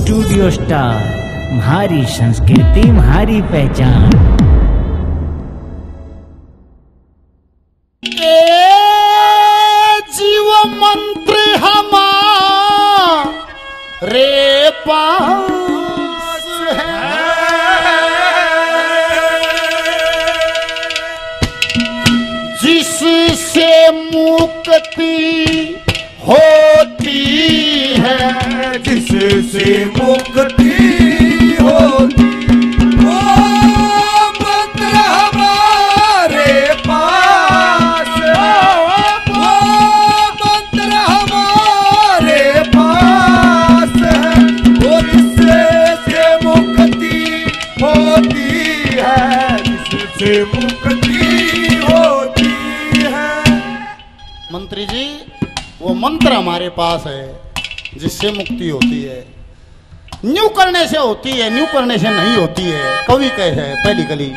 Studio star, हमारी संस्कृति हमारी पहचान। जीव मंत्र हमारे पास है, जिससे मुक्ति होती है, जिससे मुक्ति होती। वो मंत्र हमारे पास है, वो मंत्र हमारे पास है, और इससे मुक्ति होती है, जिससे मुक्ति होती है। मंत्री जी, वो मंत्र हमारे पास है जिससे मुक्ति होती है। न्यू करने से होती है, न्यू करने से नहीं होती है। कवि कहे है पहली कली।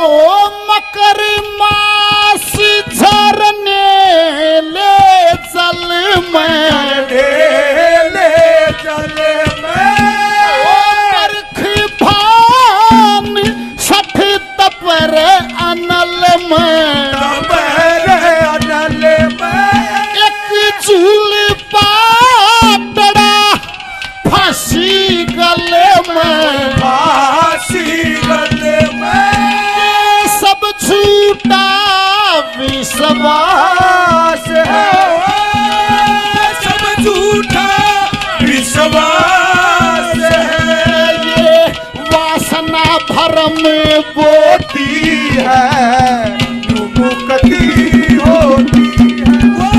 ओ मकर मास झरने ले चल मैं, ले चल मैं, बरख भान सठ तपर अनल में, अनल में, एक झूल पाटड़ा फांसी गले में, फांसी गले में, सब झूठा विश्वास है, सब झूठा विश्वास है। ये वासना भरम बोती है, मुक्ति होती है। वो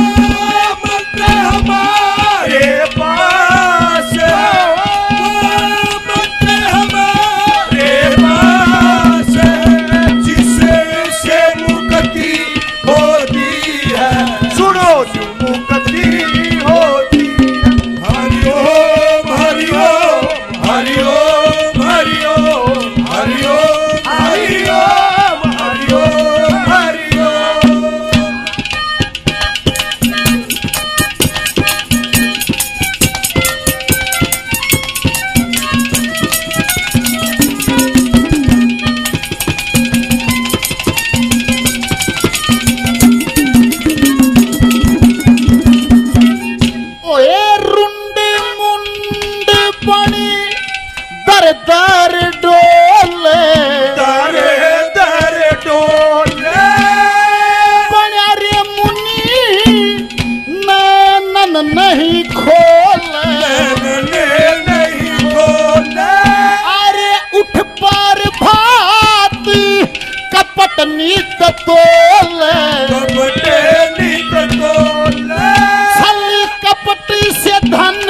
मंत्र हमारे पास है, वो मंत्र हमारे पास है, जिससे मुक्ति होती है। सुनो, मुक्ति होती है। हरिओम हरिओम हरिओम हरिओम हरिओम हरिओम हरिओम हरिओम। ओए रुंड मुंड बनी दर दर डोले, दर दर डोले, बड़ा रे मुनि नैनन नहीं खोले, नहीं बोले, अरे उठ पर भात कपट नीत तोले, कपटे नित तोले, छल कपट से धन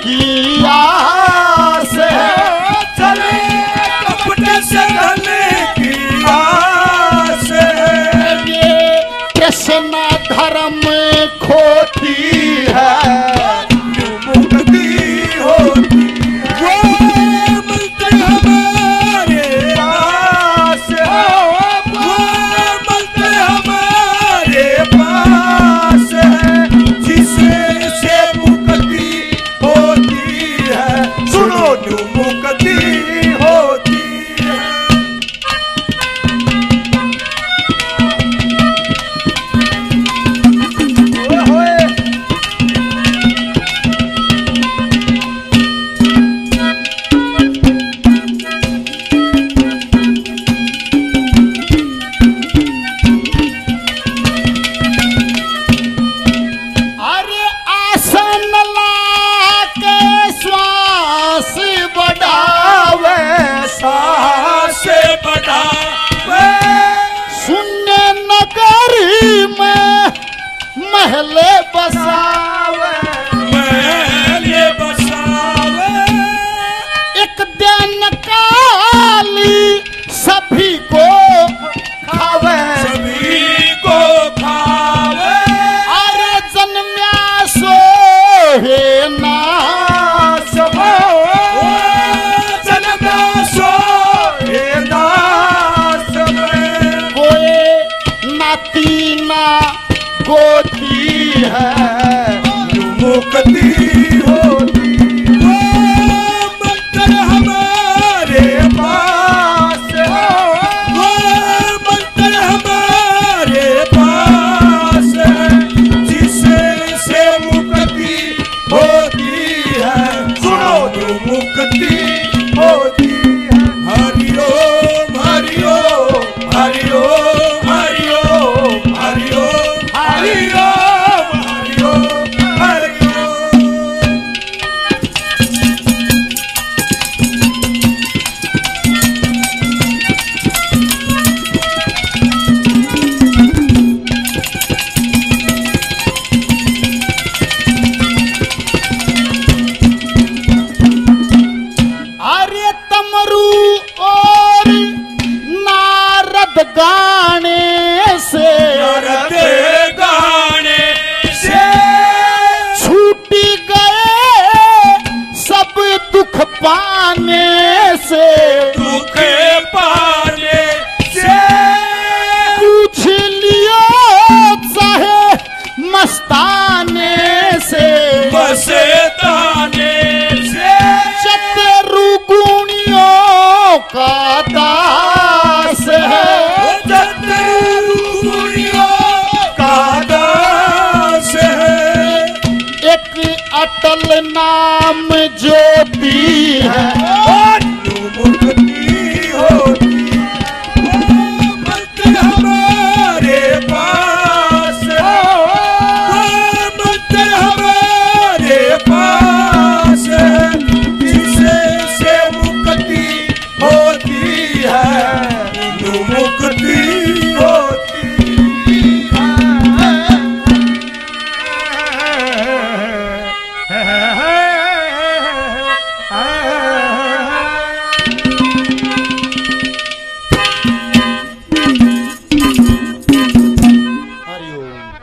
की आस है, चले कपट से धन की आस है। ये कृष्ण धर्म खोती है, मुक्ति होती है। वो मंत्र हमारे पास है, वो मंत्र हमारे पास है, जिससे मुक्ति होती है। सुनो, मुक्ति होती है। ओए अरे आसन लाके श्वास बढ़ावे, सास बढ़ावे, शून्य नगरी में महले बसावे, महले बसावे, एक दिन काली सभी को खावे, सभी को खावे, अरे जन्म्या सो हे नास मुक्ति होती। वो मंत्र हमारे पास है, वो मंत्र हमारे पास है, जिससे मुक्ति होती है। सुनो तो मुक्ति होती है। हरि ओम हरि ओम हरि ओम हरि ओम हरि ओम हरि ओम हरि ओम हरि ओम। आर्य तमरु और नारद गाने से नारद गाने से छूटी गए सब दुख पाने से। दुख पाने से पूछ लियो चाहे मस्ताने से। मस्ताने से चतुरु गुणियों का दास है। चतुर्भुजों का दास है। एक अटल नाम ज्योति है। मुक्ति